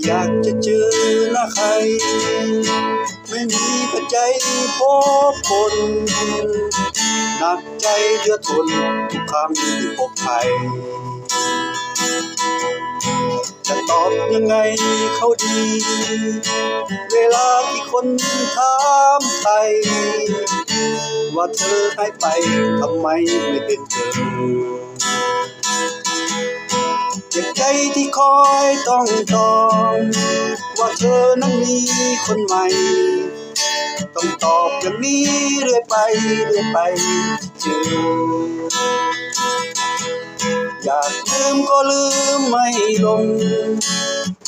อยากจะเจอหน้าใครไม่มีปัจจัยพบคนหนักใจเหลือทนทุกครั้งที่พบใครจะตอบยังไงเขาดีเวลาที่คนถามไทยว่าเธอหายไปทำไมไม่เป็นเธอเจ็บใจที่คอยต้องตอบว่าเธอนั้นมีคนใหม่ต้องตอบอย่างนี้เรื่อยไปเจออยากลืมก็ลืมไม่ลง